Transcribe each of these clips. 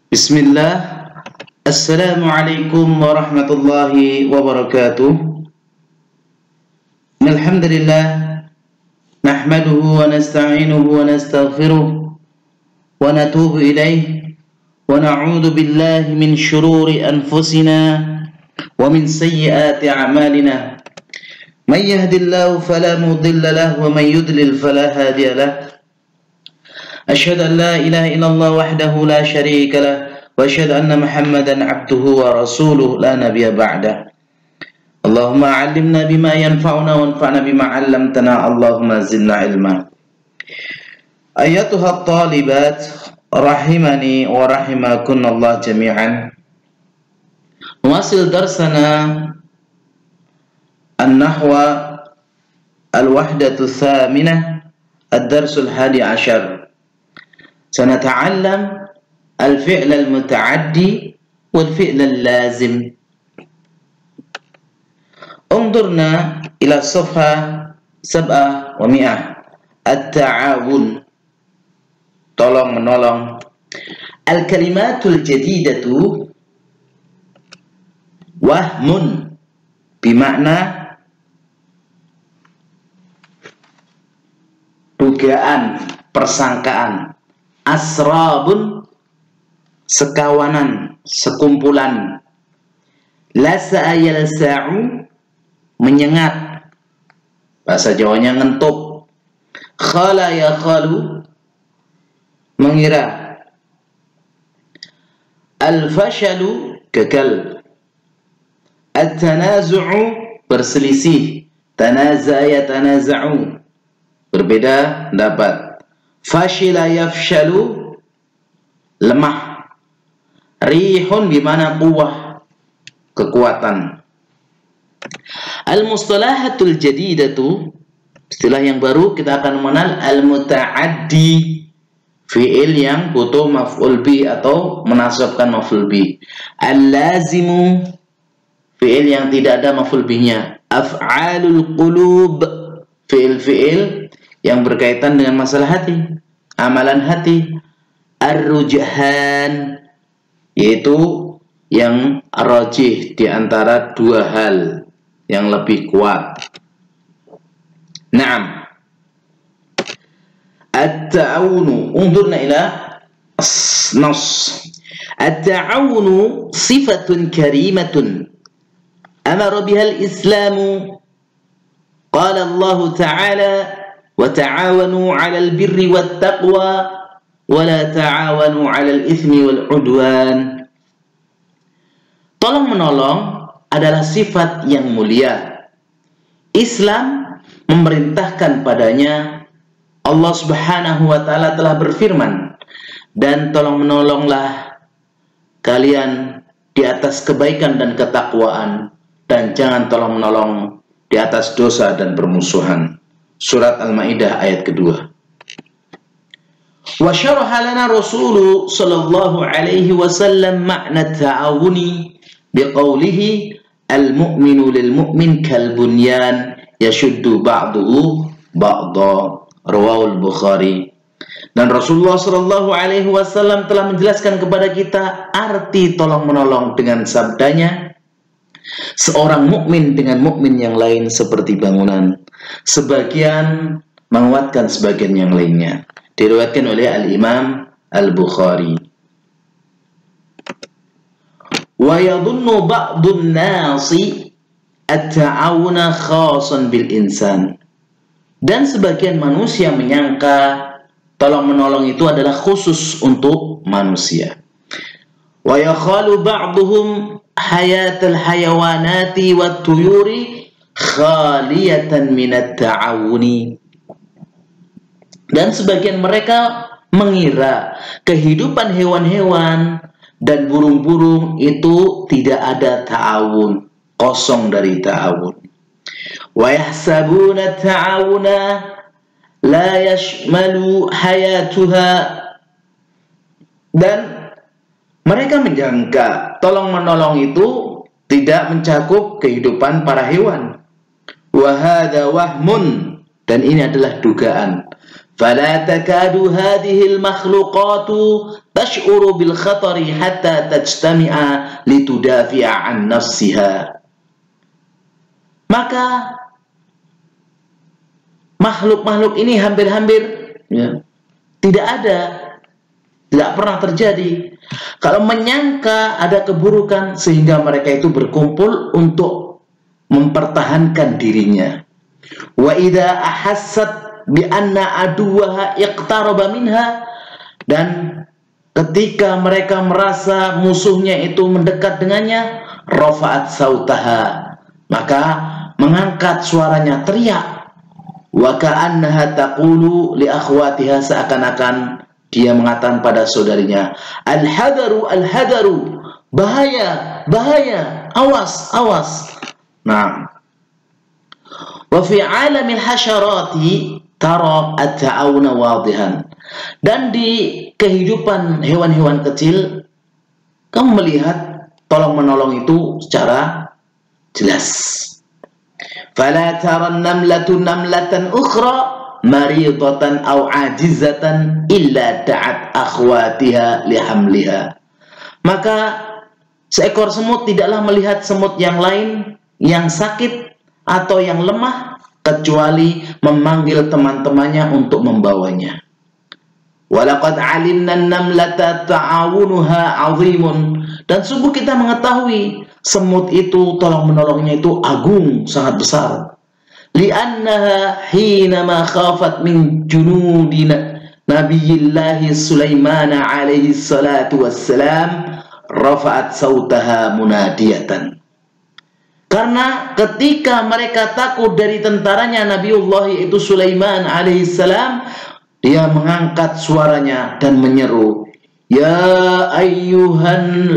Bismillah. Assalamualaikum warahmatullahi wabarakatuh. Alhamdulillah. Nahmaduhu wa nasta'inuhu wa nastaghfiruh. Wa natubu ilaih. Wa na'udhu billahi min syururi anfusina. Wa min sayyiati a'malina. Man yahdillahu fala mudilla lahu wa man yudlil fala hadiya lahu. أشهد أن لا إله إلا الله وحده لا شريك له وأشهد أن محمدا عبده ورسوله لا نبي بعده اللهم علمنا بما ينفعنا وانفعنا بما علمتنا اللهم زدنا علما أيتها الطالبات رحمني ورحمكن الله جميعا نواصل درسنا النحو الوحدة الثامنة الدرس 11 سنتعلم الفعل المتعدي والفعل اللازم. انظرنا إلى الصفحة 700 التعاون tolong menolong. Al-kalimatul jadidatu wahmun bimakna dugaan, persangkaan. Asrabun sekawanan, sekumpulan. Lasa'a yalsa'u menyengat, bahasa Jawanya ngentup. Khala yakhalu mengira. Al-fashalu gagal. At-tanazu'u berselisih. Tanaza'a yatanaza'u berbeda pendapat. Fashila yafshalu lemah. Rihun bimana quwwah, kekuatan. Al-mustalahatul jadidatu, istilah yang baru kita akan mengenal al-muta'addi, fi'il yang butuh maf'ul bi atau menasabkan maf'ul bi. Al-lazimu, fi'il yang tidak ada maf'ul binya. Af'alul qulub, fi'il-fi'il yang berkaitan dengan masalah hati, amalan hati. Ar-rujhan, yaitu yang rajih di antara dua hal yang lebih kuat. Naam. At-ta'awunu, unzurna ila nas. At-ta'awunu sifatun karimatun amara biha al-islamu. Qala Allah Ta'ala وَتَعَاوَنُوا عَلَى الْبِرِّ وَالتَّقْوَى وَلَا تَعَاوَنُوا عَلَى الْإِثْمِ وَالْعُدْوَانِ. Tolong menolong adalah sifat yang mulia. Islam memerintahkan padanya, Allah Subhanahu wa Ta'ala telah berfirman, dan tolong menolonglah kalian di atas kebaikan dan ketakwaan, dan jangan tolong menolong di atas dosa dan permusuhan. Surat Al-Maidah ayat kedua. Wa syaraha lana Rasul sallallahu alaihi wasallam makna ta'awuni biqaulihi al-mu'minu lil-mu'min kal-bunyan yashuddu ba'duhu ba'dha, rawahul Bukhari. Dan Rasulullah sallallahu alaihi wasallam telah menjelaskan kepada kita arti tolong menolong dengan sabdanya, seorang mukmin dengan mukmin yang lain seperti bangunan, sebagian menguatkan sebagian yang lainnya. Diriwayatkan oleh Al-Imam Al-Bukhari. Wa yadhunnu ba'dun nasi at-ta'awuna khasan bil insan. Dan sebagian manusia menyangka tolong menolong itu adalah khusus untuk manusia. Wa yakhalu ba'duhum hayatal hayawanati wat tuyuri khaliyatan minat ta'awuni. Dan sebagian mereka mengira kehidupan hewan-hewan dan burung-burung itu tidak ada ta'awun, kosong dari ta'awun. Wa yahsabuna ta'awuna la yashmalu hayatuha. Dan mereka menyangka tolong menolong itu tidak mencakup kehidupan para hewan. Wa hadza wahmun, dan ini adalah dugaan. Fala takadu hadhil makhluqatu tash'uru bil khatari hatta tajtami'a litudafi'a an nafsiha. Maka makhluk-makhluk ini hampir-hampir ya, tidak pernah terjadi kalau menyangka ada keburukan sehingga mereka itu berkumpul untuk mempertahankan dirinya. Wa idza ahassat bi anna aduwaha iqtaraba minha, dan ketika mereka merasa musuhnya itu mendekat dengannya, rafa'at sautaha, maka mengangkat suaranya, teriak. Wa ka'annaha taqulu li akhwatiha, seakan-akan dia mengatakan pada saudarinya, al-hadaru, al-hadaru, bahaya, bahaya, awas, awas. Nah, wa fi alamil hasyarati tara at-ta'awuna wadihan, dan di kehidupan hewan-hewan kecil kamu melihat tolong-menolong itu secara jelas. Fala taran namlatu namlatan ukhra maridatan aw ajizatan illa da'at akhwatiha lihamliha. Maka seekor semut tidaklah melihat semut yang lain yang sakit atau yang lemah kecuali memanggil teman-temannya untuk membawanya. Walaqad 'alimna an-namlata ta'awunuha 'azimun, dan sungguh kita mengetahui semut itu tolong-menolongnya itu agung, sangat besar. Li'annaha hinama khafat min junudina Nabiyillahi Sulaiman alaihi salatu wassalam rafa'at sautaha munadiyatan. Karena ketika mereka takut dari tentaranya Nabiullah yaitu Sulaiman alaihi salam, dia mengangkat suaranya dan menyeru, ya ayyuhan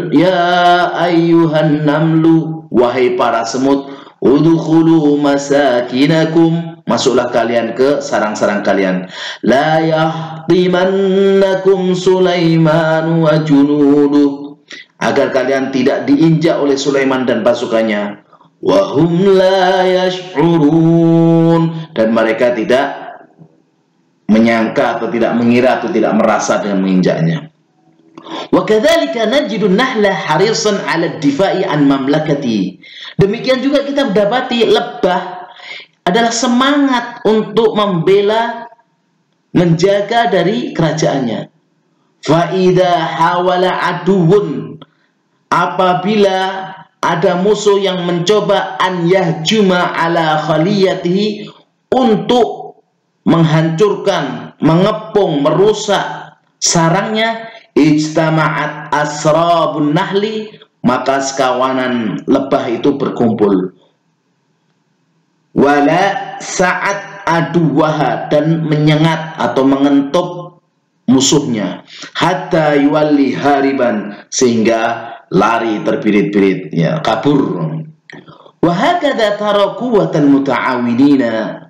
namlu, wahai para semut, udkhulu masakinakum, masuklah kalian ke sarang-sarang kalian. La yahtimannakum Sulaiman wa junuduh, agar kalian tidak diinjak oleh Sulaiman dan pasukannya. Wa hum la yash'urun, dan mereka tidak menyangka atau tidak mengira atau tidak merasa dengan menginjaknya. Wa kadzalika najidu nahla harisan 'ala ad-difa'i an mamlakati. Demikian juga kita mendapati lebah adalah semangat untuk membela, menjaga dari kerajaannya. Fa idza hawala aduwwun, apabila ada musuh yang mencoba an yahjuma ala khaliyatihi, untuk menghancurkan, mengepung, merusak sarangnya, ijtama'at asrabun nahli, maka sekawanan lebah itu berkumpul. Wala sa'at aduwaha, dan menyengat atau mengentuk musuhnya, hatta yuwalli hariban, sehingga lari terbirit-birit, ya, kabur. Wa hakadha tara quwwatan muta'awwidina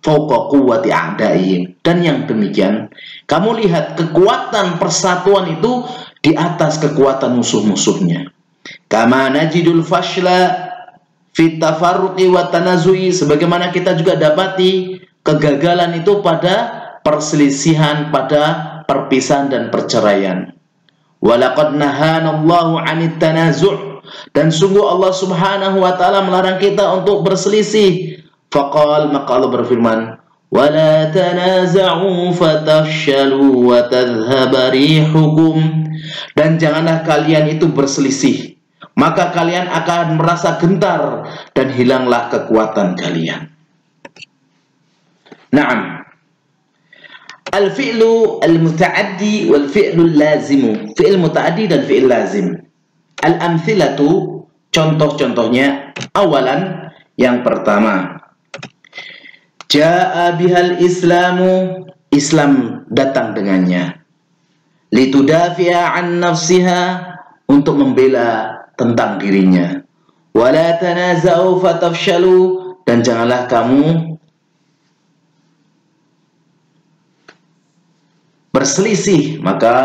fawqa quwwati a'daihim, dan yang demikian kamu lihat kekuatan persatuan itu di atas kekuatan musuh-musuhnya. Kama najidul fashla fit tafarruqi wa tanazu'i, sebagaimana kita juga dapati kegagalan itu pada perselisihan, pada perpisahan dan perceraian. Walaqad nahanallahu 'anit tanazu', dan sungguh Allah Subhanahu wa taala melarang kita untuk berselisih. Faqal, maka Allah berfirman, wala tanaza'u fatafshalu wa tadhhaba rihukum, dan janganlah kalian itu berselisih, maka kalian akan merasa gentar dan hilanglah kekuatan kalian. Naam. Al-fi'lu al-muta'addi wal-fi'lu al-lazimu. Fi'il muta'addi dan fi'il lazim. Al-amthilatu, contoh-contohnya. Awalan, yang pertama, ja'a bihal islamu, Islam datang dengannya. Litudafi'a an nafsiha, untuk membela tentang dirinya. Wala tanaza'u fatafshalu, dan janganlah kamu berselisih, maka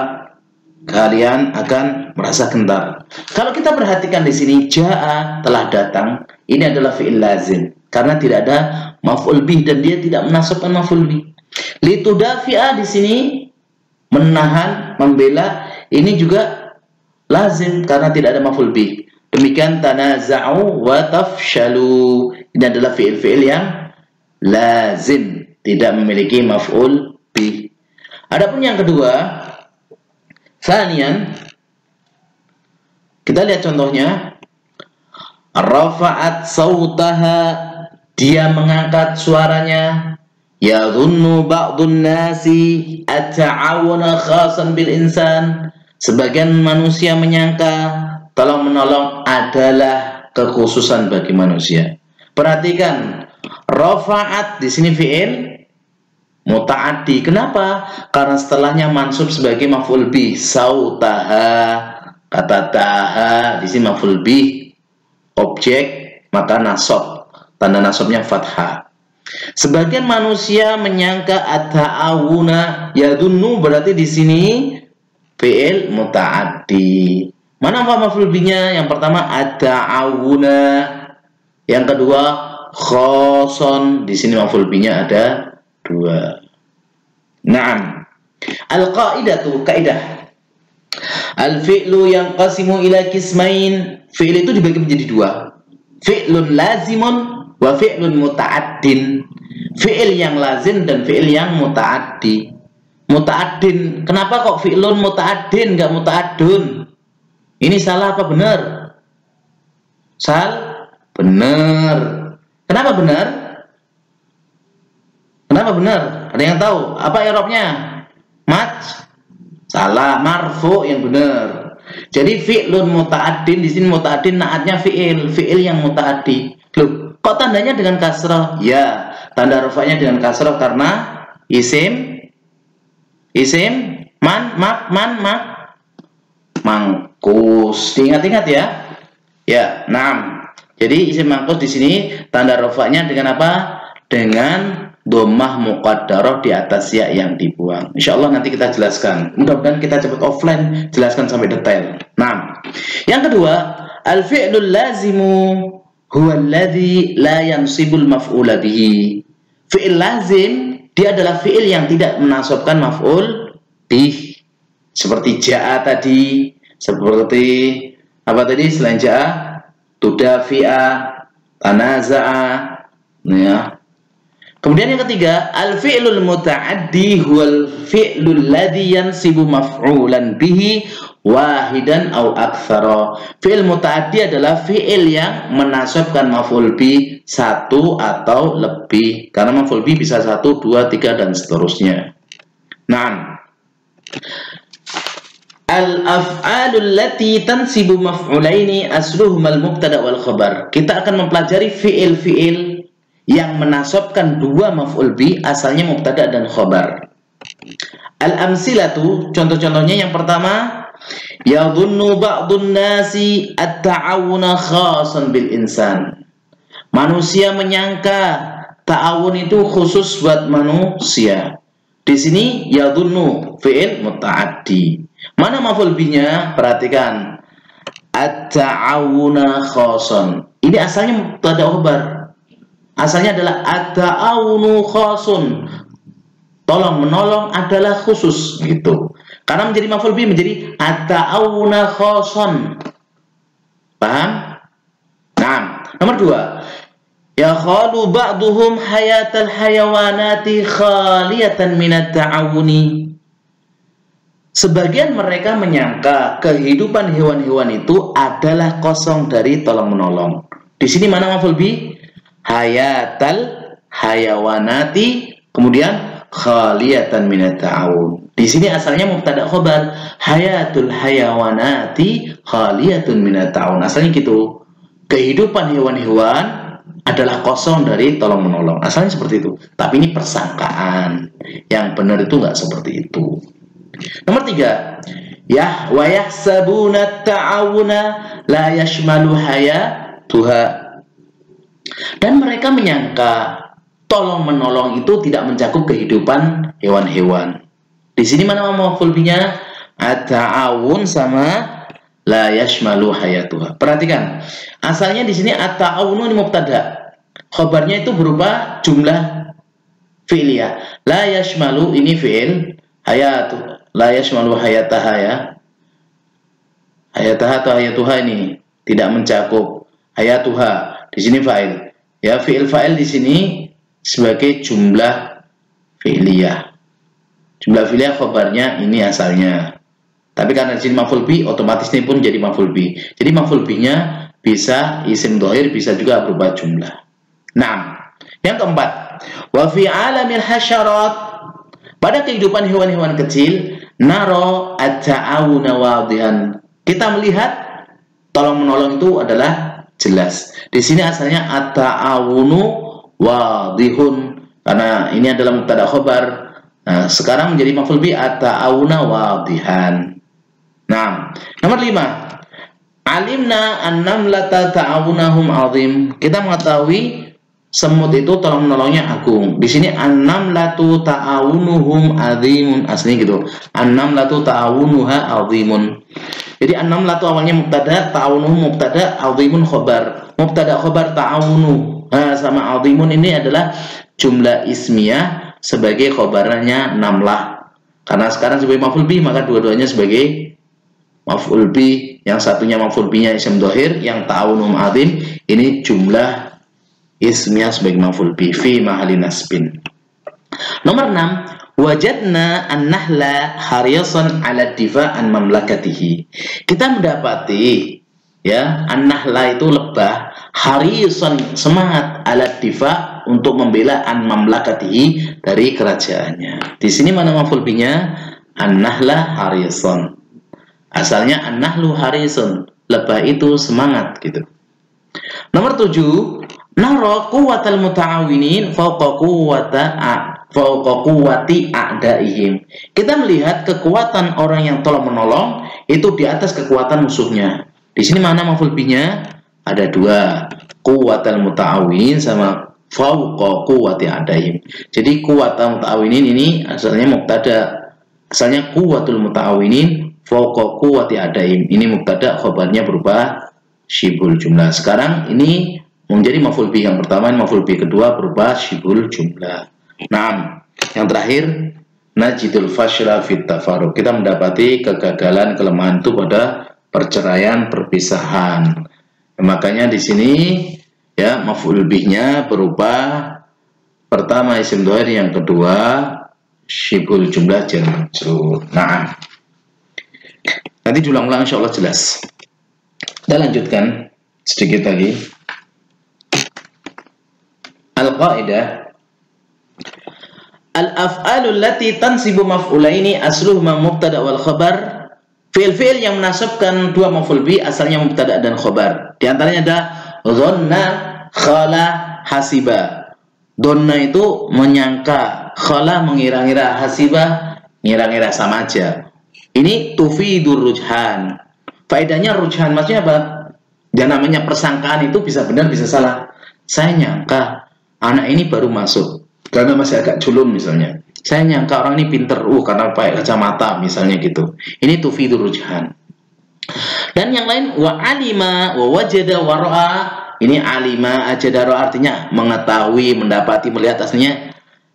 kalian akan merasa gentar. Kalau kita perhatikan di sini, ja'a, telah datang, ini adalah fi'il lazim karena tidak ada maf'ul bih dan dia tidak menasabkan maf'ul bih. Litudafi'a di sini menahan, membela, ini juga lazim karena tidak ada maf'ul bih. Demikian tanaza'u wa tafshalu, ini adalah fi'il-fi'il yang lazim, tidak memiliki maf'ul bih. Adapun yang kedua, tsaniyan, kita lihat contohnya. Rafa'at sautaha, dia mengangkat suaranya. Yadhunnu ba'dun nasi at-ta'awuna khasan bil insan, sebagian manusia menyangka tolong menolong adalah kekhususan bagi manusia. Perhatikan, rafa'at di sini fi'il muta'addi. Kenapa? Karena setelahnya mansub sebagai maf'ul bih. Sautaha, kata taha di sini maf'ul bih, objek, maka nasab, tanda nasabnya fathah. Sebagian manusia menyangka at-ta'awuna, yadunnu berarti di sini fi'il muta'addi. Mana maf'ul bihnya? Yang pertama at-ta'awuna, yang kedua khoson, di sini maf'ul bihnya ada dua. Naam. Al-qaidatu, kaidah. Al-fi'lu yanqasimu ila qismain. Fi'il itu dibagi menjadi dua. Fi'lun lazimun wa fi'lun muta'addin. Fi'il yang lazim dan fi'il yang muta'addi. Muta'addin, kenapa kok fi'lun muta'addin enggak muta'addun? Ini salah apa benar? Benar. Kenapa benar? Kenapa benar? Ada yang tahu? Apa i'rabnya? Salah, marfu yang benar. Jadi fi'lun muta'addin, di sini muta'addin naatnya fi'il yang muta'addi. Loh, kok tandanya dengan kasrah? Ya, tanda rafa'nya dengan kasrah karena isim mangkus. Diingat-ingat ya. Ya, 6. Jadi isim mangkus di sini tanda rafa'nya dengan apa? Dengan dhammah muqaddarah di atas ya yang dibuang. Insyaallah nanti kita jelaskan. Mudah-mudahan kita cepat offline jelaskan sampai detail. Nah, yang kedua, al-fi'lul lazimu huwa alladhi la yansibul maf'ula bihi. Fi'il lazim dia adalah fi'il yang tidak menasabkan maf'ul bih. Seperti ja'a tadi, seperti apa tadi selain ja'a? Tudafi'a, tanaza'a, ya. Kemudian yang ketiga, al-fi'lul muta'addi huwal fi'lul ladzi yansibu maf'ulan bihi wahidan aw aktsara. Fi'il muta'addi adalah fi'il yang menasabkan maf'ul bi satu atau lebih. Karena maf'ul bi bisa 1, 2, 3 dan seterusnya. Nah, al-af'alul lati tansibu maf'ulaini asluhum al-mubtada wal khabar. Kita akan mempelajari fi'il-fi'il yang menasabkan dua maf'ul bi, asalnya mubtada dan khabar. Al-amsilatu, contoh-contohnya yang pertama, yadhunnu ba'dun nasi at-ta'awuna khasan bil insan. Manusia menyangka ta'awun itu khusus buat manusia. Di sini yadhunnu fi'il muta'addi. Mana maf'ul binya? Perhatikan. At-ta'awuna khasan. Ini asalnya mubtada khabar. Asalnya adalah at-ta'awunu khasun. Tolong menolong adalah khusus gitu. Karena menjadi maf'ul bih menjadi at-ta'awuna khasun. Paham? Nah, nomor 2. Ya khalu ba'duhum hayatal hayawanati khaliyatan minat ta'awuni. Sebagian mereka menyangka kehidupan hewan-hewan itu adalah kosong dari tolong menolong. Di sini mana maf'ul bih? Hayatal hayawanati, kemudian khaliyatan minat ta'awun. Di sini asalnya mubtada khabar, hayatul hayawanati khaliyatun minat ta'awun. Asalnya gitu. Kehidupan hewan-hewan adalah kosong dari tolong menolong. Asalnya seperti itu. Tapi ini persangkaan. Yang benar itu nggak seperti itu. Nomor 3. Ya wa yahsabuna ta'awuna la yashmalu hayatuha. Dan mereka menyangka tolong menolong itu tidak mencakup kehidupan hewan-hewan. Di sini mana maf'ul bihnya? At-ta'awun sama la yashmalu hayatuha. Perhatikan, asalnya di sini at-ta'awun ini mubtada. Khabarnya itu berupa jumlah fi'liyah. La yashmalu ini fi'il, hayatu la yashmalu hayataha ya. Ayataha atau ayatuha ini tidak mencakup. Ayatuha di sini fa'il. Ya, fi'il fa'il di sini sebagai jumlah fi'liyah. Jumlah fi'liyah khabarnya ini asalnya. Tapi karena di sini maf'ul bi, otomatis ini pun jadi maf'ul bi. Jadi maf'ul bi-nya bisa isim dhohir, bisa juga berupa jumlah. Nah, yang keempat, wa fi alamil hasyarat, pada kehidupan hewan-hewan kecil, naro at-ta'awuna wadihan. Kita melihat tolong menolong itu adalah jelas. Di sini asalnya at-ta'awunu wadihun, karena ini adalah mubtada khabar. Nah, sekarang menjadi maf'ul bi, at-ta'awuna wadihan. Nah, nomor 5. Alimna an-namlata ta'awunahum azim. Kita mengetahui semut itu tolong menolongnya agung. Di sini an-namlatu ta'awunuhum azimun, aslinya gitu. An-namlatu ta'awunuha azimun. Jadi an-namlatu awalnya mubtada, ta'awunuhum mubtada, azimun khobar. Mubtada khobar ta'awunu. Nah, sama azimun ini adalah jumlah ismiyah sebagai khobarnya namlah. Karena sekarang sebagai maf'ul bi, maka dua-duanya sebagai maf'ul bi. Yang satunya maf'ul bi-nya isim dhohir, yang ta'awunum azim ini jumlah ismiyah sebagai maf'ul bi fi mahalli nasbin. Nomor 6, wajadna an-nahla harisan 'ala difa' an mamlakatihi. Kita mendapati ya, an-nahla itu lebah, harisan semangat 'ala difa' untuk membela an mamlakatihi dari kerajaannya. Di sini mana maf'ul bi-nya? An-nahla harisan. Asalnya an-nahlu harisun, lebah itu semangat gitu. Nomor 7, nara quwwatal muta'awinin fawqa quwwati a'daihim. Kita melihat kekuatan orang yang tolong menolong itu di atas kekuatan musuhnya. Di sini mana maf'ul bi-nya? Ada dua, quwwatal muta'awinin sama fawqa quwwati a'daihim. Jadi quwwatal muta'awinin ini asalnya mubtada. Asalnya quwwatul muta'awinin fawqa quwwati adaim. Ini mubtada, khabarnya berupa syibul jumlah. Sekarang ini menjadi maf'ul bi yang pertama, maf'ul bi kedua berupa syibul jumlah. Nah, yang terakhir, najidul fashla fit tafarruq. Kita mendapati kegagalan, kelemahan itu pada perceraian, perpisahan. Makanya di sini ya maf'ul bih-nya berupa pertama isim dhohir, yang kedua syibul jumlah jar majrur. Nah, nanti diulang-ulang insya Allah jelas. Kita lanjutkan sedikit lagi. Al-qaidah, al-af'alul lati tansibu maf'ulaini asluhuma mubtada wal khabar. Fi'il-fi'il yang menasabkan dua maf'ul bi asalnya mubtada dan khabar. Di antaranya ada dhanna, khala, hasiba. Dhanna itu menyangka, khala mengira-ngira, hasiba ngira-ngira sama aja. Ini tufidur rujhan. Faedahnya rujhan, maksudnya apa? Ya namanya persangkaan itu bisa benar bisa salah. Saya nyangka anak ini baru masuk karena masih agak culun misalnya. Saya nyangka orang ini pinter karena pakai kacamata misalnya gitu. Ini tufidur rujhan. Dan yang lain wa alima wa wajada wa ra'a. Ini alima ajada ra'a artinya mengetahui, mendapati, melihat, aslinya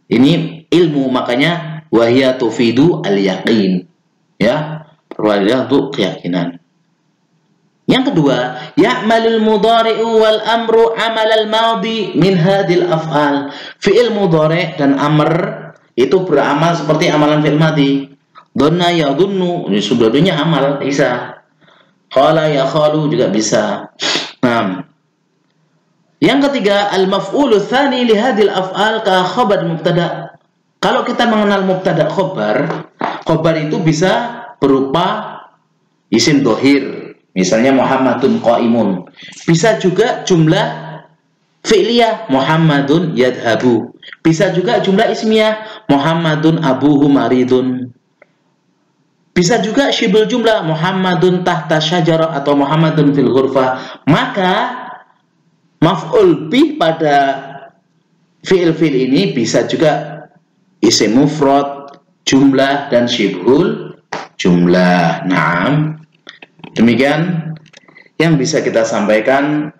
ini ilmu, makanya wahia tufidu al-yaqin. Ya, perwalilah untuk keyakinan. Yang kedua, ya'malul mudhari'u wal amru amal al-madhi min hadil af'al. Fi'il mudhari' dan amr itu beramal seperti amalan fi'il madhi. Dhanna yadhunnu, ini sebelumnya amal bisa. Qala yakhalu juga bisa. Nah, yang ketiga, al-maf'ulu tsani li hadil af'al ka khabar mubtada. Kalau kita mengenal mubtada khobar, khobar itu bisa berupa isim dhohir. Misalnya Muhammadun qaimun. Bisa juga jumlah fi'liyah, Muhammadun yadhabu. Bisa juga jumlah ismiyah, Muhammadun abuhu maridun. Bisa juga syibul jumlah, Muhammadun tahta syajarah atau Muhammadun fil ghurfah. Maka maf'ul bih pada fi'il-fi'il ini bisa juga isim mufrad, jumlah, dan syibhul jumlah. Naam. Demikian yang bisa kita sampaikan.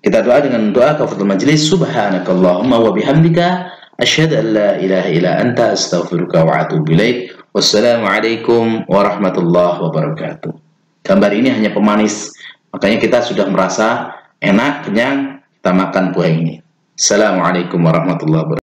Kita doa dengan doa kafaratul majlis. Subhanakallahumma wa bihamdika asyhadu an la ilaha illa anta astaghfiruka wa atubu ilaik. Wassalamualaikum warahmatullahi wabarakatuh. Gambar ini hanya pemanis, makanya kita sudah merasa enak, kenyang, kita makan buah ini. Assalamualaikum warahmatullahi wabarakatuh.